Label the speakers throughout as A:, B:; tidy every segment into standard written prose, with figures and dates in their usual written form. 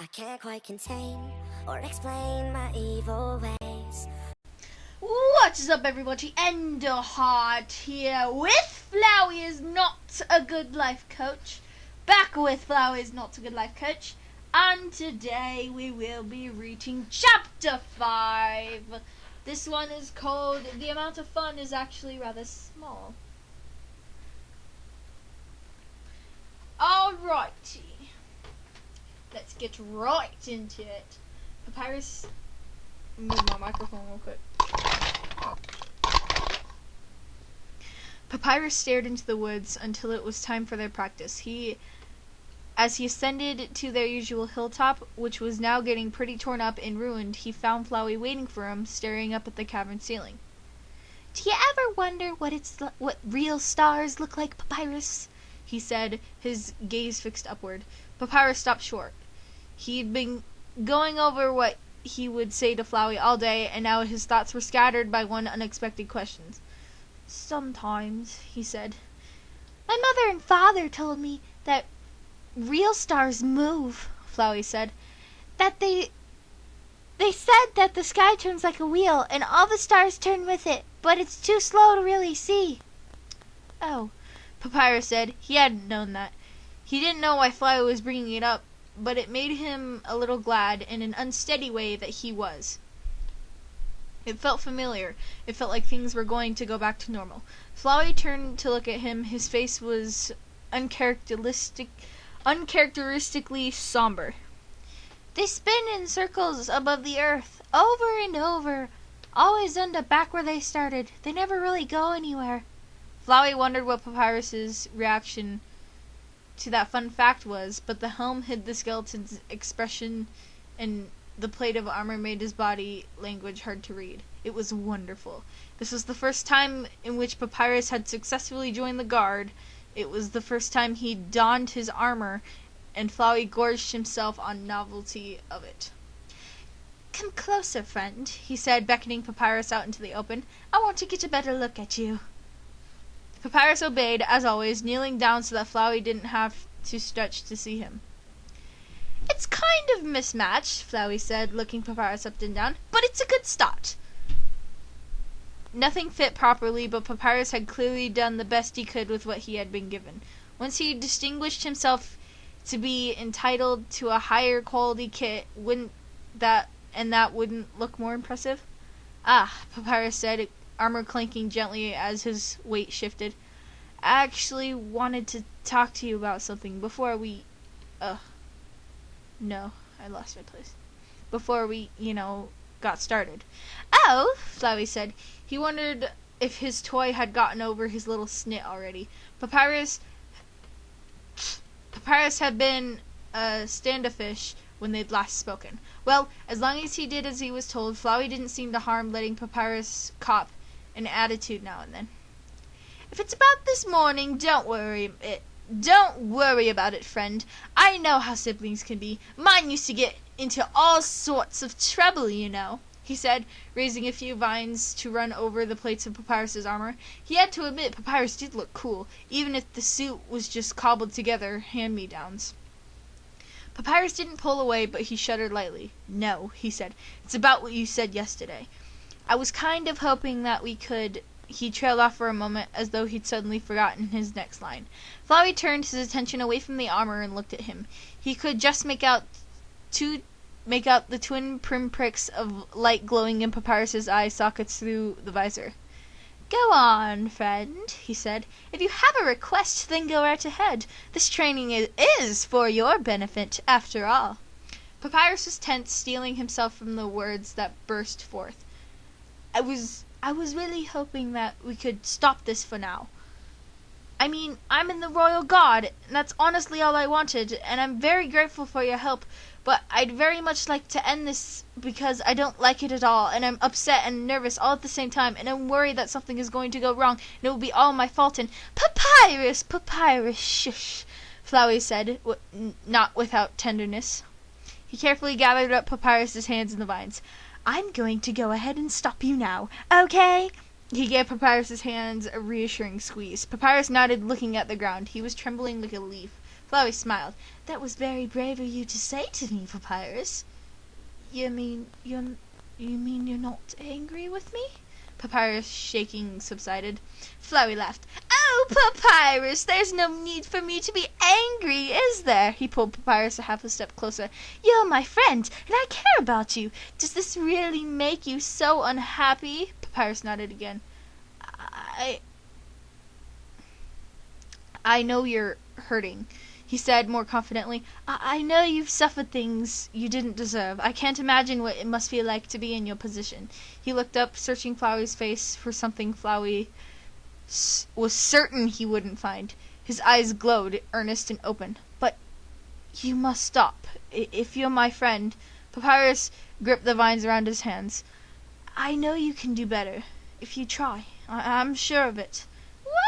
A: I can't quite contain or explain my evil ways.
B: What is up, everybody? Enderheart here with Flowey is not a good life coach. Back with Flowey is not a good life coach. And today we will be reading chapter 5. This one is called The Amount of Fun is Actually Rather Small. Alrighty. Let's get right into it. Papyrus, move my microphone real quick. Papyrus stared into the woods until it was time for their practice. As he ascended to their usual hilltop, which was now getting pretty torn up and ruined, he found Flowey waiting for him, staring up at the cavern ceiling. "Do you ever wonder what real stars look like, Papyrus?" he said, his gaze fixed upward. Papyrus stopped short. He'd been going over what he would say to Flowey all day, and now his thoughts were scattered by one unexpected question. "Sometimes," he said. "My mother and father told me that real stars move," Flowey said. "That they said that the sky turns like a wheel, and all the stars turn with it, but it's too slow to really see." "Oh," Papyrus said. He hadn't known that. He didn't know why Flowey was bringing it up, but it made him a little glad, in an unsteady way, that he was. It felt familiar. It felt like things were going to go back to normal. Flowey turned to look at him. His face was uncharacteristically somber. "They spin in circles above the earth, over and over, always end up back where they started. They never really go anywhere." Flowey wondered what Papyrus's reaction to that fun fact was, but the helm hid the skeleton's expression, and the plate of armor made his body language hard to read. It was wonderful. This was the first time in which Papyrus had successfully joined the guard. It was the first time he'd donned his armor, and Flowey gorged himself on novelty of it. "Come closer, friend," he said, beckoning Papyrus out into the open. "I want to get a better look at you." Papyrus obeyed, as always, kneeling down so that Flowey didn't have to stretch to see him. "It's kind of mismatched," Flowey said, looking Papyrus up and down, "but it's a good start." Nothing fit properly, but Papyrus had clearly done the best he could with what he had been given. Once he distinguished himself to be entitled to a higher quality kit, wouldn't that look more impressive? "Ah," Papyrus said, armor clanking gently as his weight shifted. "I actually wanted to talk to you about something before we no, I lost my place. Before we, got started." "Oh," Flowey said. He wondered if his toy had gotten over his little snit already. Papyrus had been standoffish when they'd last spoken. Well, as long as he did as he was told, Flowey didn't seem to harm letting Papyrus cop an attitude now and then. "If it's about this morning, don't worry about it, friend. I know how siblings can be. Mine used to get into all sorts of trouble, you know," he said, raising a few vines to run over the plates of Papyrus's armor. He had to admit Papyrus did look cool, even if the suit was just cobbled together hand-me-downs. Papyrus didn't pull away, but he shuddered lightly. "No," he said. "It's about what you said yesterday. I was kind of hoping that we could—" He trailed off for a moment, as though he'd suddenly forgotten his next line. Flowey turned his attention away from the armor and looked at him. He could just make out the twin pinpricks of light glowing in Papyrus's eye sockets through the visor. "Go on, friend," he said. "If you have a request, then go right ahead. This training is for your benefit, after all." Papyrus was tense, steeling himself from the words that burst forth. I was really hoping that we could stop this for now. I mean, I'm in the Royal Guard, and that's honestly all I wanted, and I'm very grateful for your help, but I'd very much like to end this because I don't like it at all, and I'm upset and nervous all at the same time, and I'm worried that something is going to go wrong, and it will be all my fault, and—" Papyrus, shush," Flowey said, not without tenderness. He carefully gathered up Papyrus's hands in the vines. "I'm going to go ahead and stop you now, okay?" He gave Papyrus's hands a reassuring squeeze. Papyrus nodded, looking at the ground. He was trembling like a leaf. Flowey smiled. "That was very brave of you to say to me, Papyrus." You mean you're not angry with me?" Papyrus' shaking subsided. Flowey laughed. "Oh, Papyrus, there's no need for me to be angry, is there?" He pulled Papyrus half a step closer. "You're my friend, and I care about you. Does this really make you so unhappy?" Papyrus nodded again. I know you're hurting," he said more confidently. I know you've suffered things you didn't deserve. I can't imagine what it must feel like to be in your position." He looked up, searching Flowey's face for something Flowey was certain he wouldn't find. His eyes glowed, earnest and open. "But you must stop. If you're my friend..." Papyrus gripped the vines around his hands. "I know you can do better. If you try. I'm sure of it."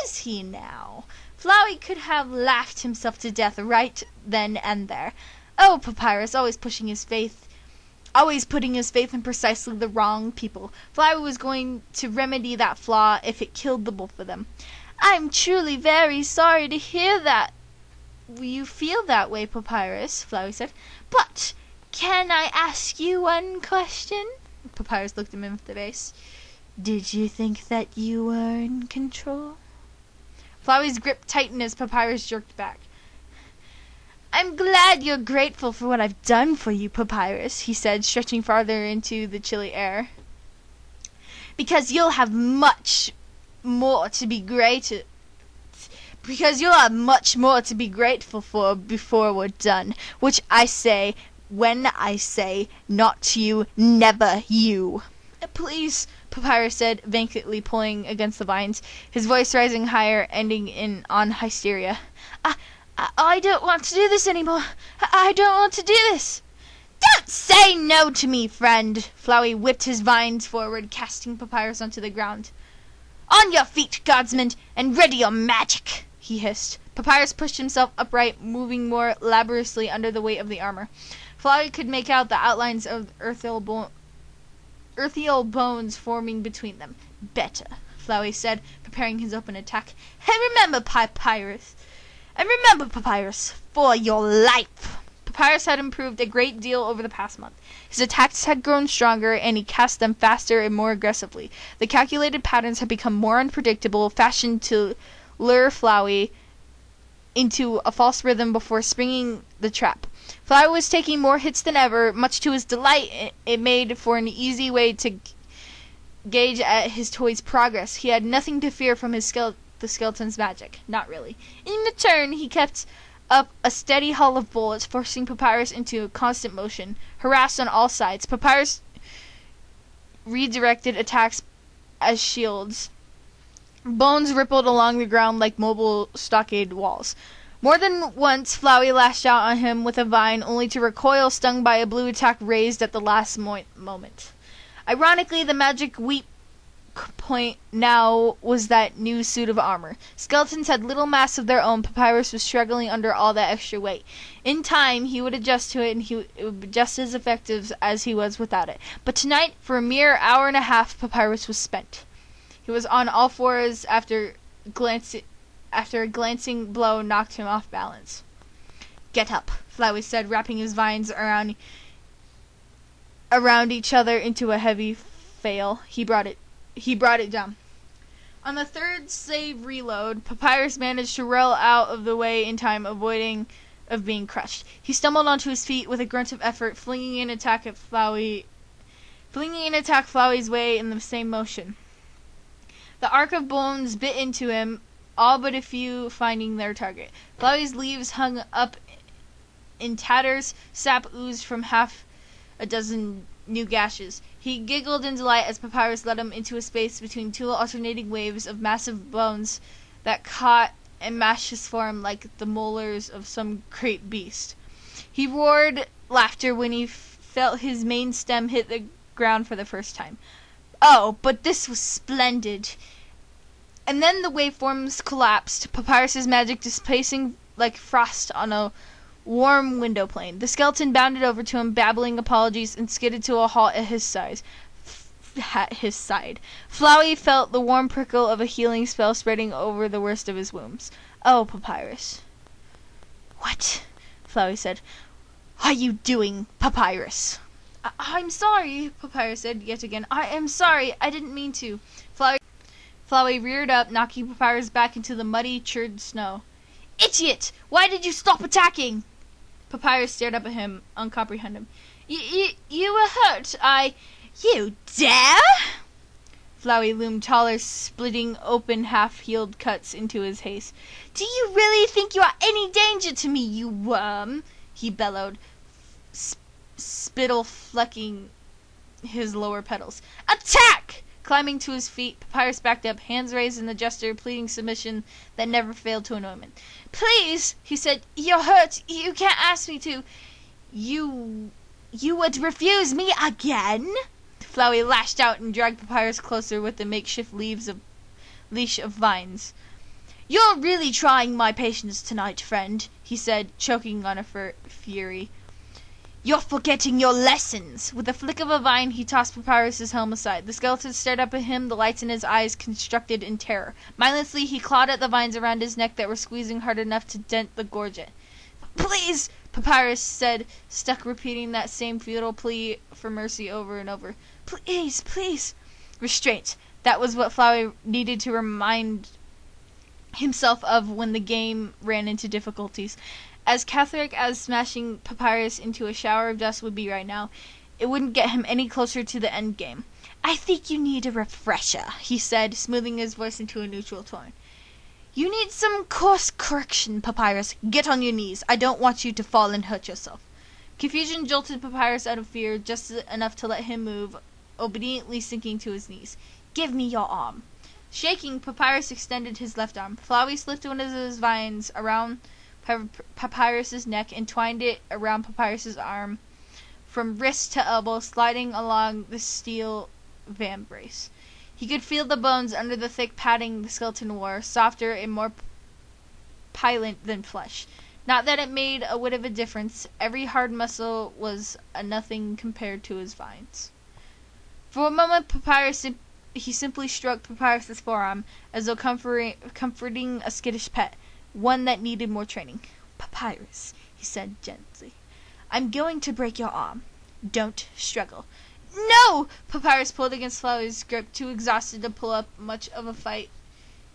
B: Was he now? Flowey could have laughed himself to death right then and there. Oh, Papyrus, always putting his faith in precisely the wrong people. Flowey was going to remedy that flaw if it killed the both of them. "I'm truly very sorry to hear that you feel that way, Papyrus," Flowey said. "But can I ask you one question?" Papyrus looked him in the face. "Did you think that you were in control?" Flowey's grip tightened as Papyrus jerked back. "I'm glad you're grateful for what I've done for you, Papyrus," he said, stretching farther into the chilly air. "Because you'll have much more to be grateful for before we're done. Which I say, when I say, not you, never you." "Please," Papyrus said, vacantly pulling against the vines, his voice rising higher, ending on hysteria. I don't want to do this anymore. I don't want to do this." "Don't say no to me, friend." Flowey whipped his vines forward, casting Papyrus onto the ground. "On your feet, guardsmen, and ready your magic," he hissed. Papyrus pushed himself upright, moving more laboriously under the weight of the armor. Flowey could make out the outlines of earthial bones forming between them. "Better," Flowey said, preparing his open attack. And remember, Papyrus, for your life." Papyrus had improved a great deal over the past month. His attacks had grown stronger, and he cast them faster and more aggressively. The calculated patterns had become more unpredictable, fashioned to lure Flowey into a false rhythm before springing the trap. Flowey was taking more hits than ever. Much to his delight, it made for an easy way to gauge at his toy's progress. He had nothing to fear from the skeleton's magic. Not really. In return, he kept up a steady haul of bullets, forcing Papyrus into constant motion. Harassed on all sides, Papyrus redirected attacks as shields. Bones rippled along the ground like mobile stockade walls. More than once, Flowey lashed out on him with a vine, only to recoil, stung by a blue attack raised at the last moment. Ironically, the magic weak point now was that new suit of armor. Skeletons had little mass of their own. Papyrus was struggling under all that extra weight. In time, he would adjust to it, and it would be just as effective as he was without it. But tonight, for a mere hour and a half, Papyrus was spent. He was on all fours after a glancing blow knocked him off balance. "Get up," Flowey said, wrapping his vines around each other into a heavy flail. He brought it down. On the third save reload, Papyrus managed to roll out of the way in time, avoiding of being crushed. He stumbled onto his feet with a grunt of effort, flinging an attack Flowey's way in the same motion. The arc of bones bit into him, all but a few finding their target. Flowey's leaves hung up in tatters, sap oozed from half a dozen new gashes. He giggled in delight as Papyrus led him into a space between two alternating waves of massive bones that caught and mashed his form like the molars of some great beast. He roared laughter when he felt his main stem hit the ground for the first time. Oh, but this was splendid. And then the waveforms collapsed, Papyrus's magic displacing like frost on a warm window pane. The skeleton bounded over to him, babbling apologies, and skidded to a halt at his side. Flowey felt the warm prickle of a healing spell spreading over the worst of his wounds. "Oh, Papyrus." What? Flowey said. Are you doing, Papyrus? I'm sorry, Papyrus said yet again. I am sorry. I didn't mean to. Flowey reared up, knocking Papyrus back into the muddy, churned snow. Idiot! Why did you stop attacking? Papyrus stared up at him, uncomprehending. You were hurt. You dare? Flowey loomed taller, splitting open half-healed cuts into his haze. Do you really think you are any danger to me, you worm? He bellowed, spittle flecking his lower petals. Attack! Climbing to his feet, Papyrus backed up, hands raised in the gesture pleading submission that never failed to annoy him. Please, he said, you're hurt. You can't ask me to. You would refuse me again? Flowey lashed out and dragged Papyrus closer with the makeshift leash of vines. You're really trying my patience tonight, friend, he said, choking on a fury. You're forgetting your lessons. With a flick of a vine, he tossed Papyrus's helm aside. The skeleton stared up at him, the lights in his eyes constructed in terror. Mindlessly, he clawed at the vines around his neck that were squeezing hard enough to dent the gorget. Please, Papyrus said, stuck repeating that same futile plea for mercy over and over. Please, please. Restraint. That was what Flowey needed to remind himself of when the game ran into difficulties. As cathartic as smashing Papyrus into a shower of dust would be right now, it wouldn't get him any closer to the end game. I think you need a refresher, he said, smoothing his voice into a neutral tone. You need some course correction, Papyrus. Get on your knees. I don't want you to fall and hurt yourself. Confusion jolted Papyrus out of fear, just enough to let him move, obediently sinking to his knees. Give me your arm. Shaking, Papyrus extended his left arm. Flowey slipped one of his vines around Papyrus's neck and twined it around Papyrus's arm from wrist to elbow, sliding along the steel vambrace. He could feel the bones under the thick padding the skeleton wore, softer and more pliant than flesh. Not that it made a whit of a difference. Every hard muscle was a nothing compared to his vines. For a moment, he simply stroked Papyrus's forearm, as though comforting a skittish pet, one that needed more training. Papyrus, he said gently, I'm going to break your arm. Don't struggle. No! Papyrus pulled against Flowey's grip, too exhausted to pull up much of a fight,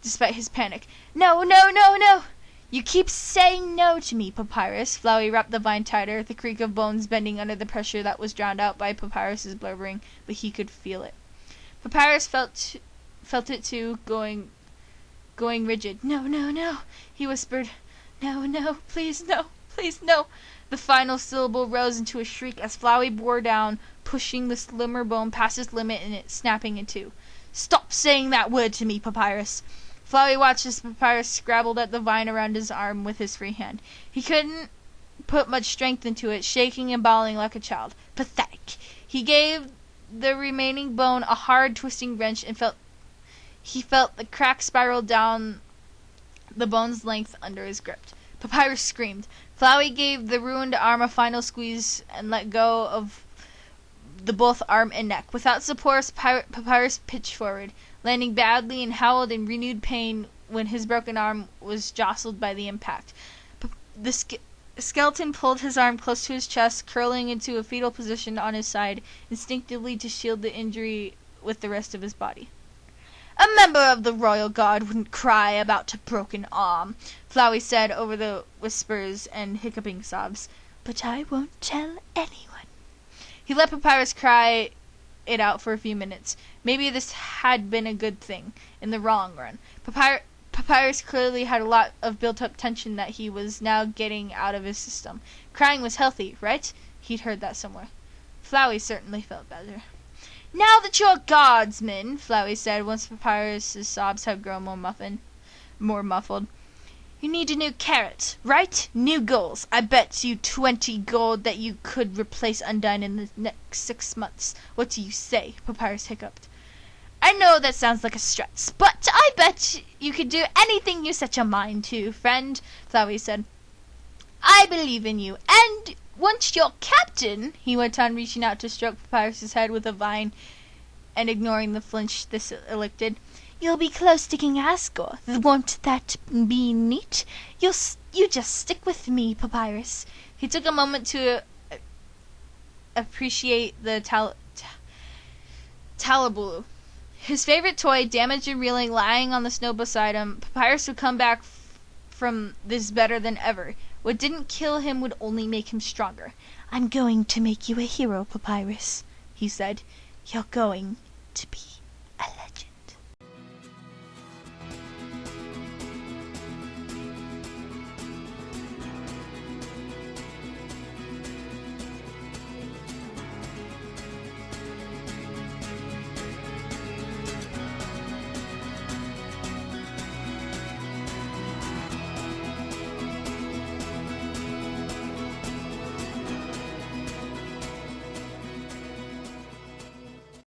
B: despite his panic. No, no, no, no! You keep saying no to me, Papyrus. Flowey wrapped the vine tighter, the creak of bones bending under the pressure that was drowned out by Papyrus's blubbering, but he could feel it. Papyrus felt it too, going rigid. No, no, no, he whispered. No, no, please, no, please, no. The final syllable rose into a shriek as Flowey bore down, pushing the slimmer bone past its limit and it snapping in two. Stop saying that word to me, Papyrus. Flowey watched as Papyrus scrabbled at the vine around his arm with his free hand. He couldn't put much strength into it, shaking and bawling like a child. Pathetic. He gave the remaining bone a hard, twisting wrench and felt the crack spiral down the bone's length under his grip. Papyrus screamed. Flowey gave the ruined arm a final squeeze and let go of the both arm and neck. Without support, Papyrus pitched forward, landing badly and howled in renewed pain when his broken arm was jostled by the impact. The skeleton pulled his arm close to his chest, curling into a fetal position on his side, instinctively to shield the injury with the rest of his body. A member of the royal guard wouldn't cry about a broken arm, Flowey said over the whispers and hiccuping sobs. But I won't tell anyone. He let Papyrus cry it out for a few minutes. Maybe this had been a good thing, in the long run. Papyrus clearly had a lot of built-up tension that he was now getting out of his system. Crying was healthy, right? He'd heard that somewhere. Flowey certainly felt better. Now that you're guardsmen, Flowey said, once Papyrus's sobs had grown more muffled. You need a new carrot, right? New goals. I bet you 20 gold that you could replace Undyne in the next 6 months. What do you say? Papyrus hiccuped. I know that sounds like a stretch, but I bet you could do anything you set your mind to, friend, Flowey said. I believe in you, and once you're captain, he went on, reaching out to stroke Papyrus's head with a vine and ignoring the flinch this elicited,
C: You'll be close to King Asgore. Won't that be neat? You just stick with me, Papyrus."
B: He took a moment to appreciate the Talabulu. His favorite toy, damaged and reeling, lying on the snow beside him. Papyrus would come back from this better than ever. What didn't kill him would only make him stronger.
C: "I'm going to make you a hero, Papyrus," he said. "You're going to be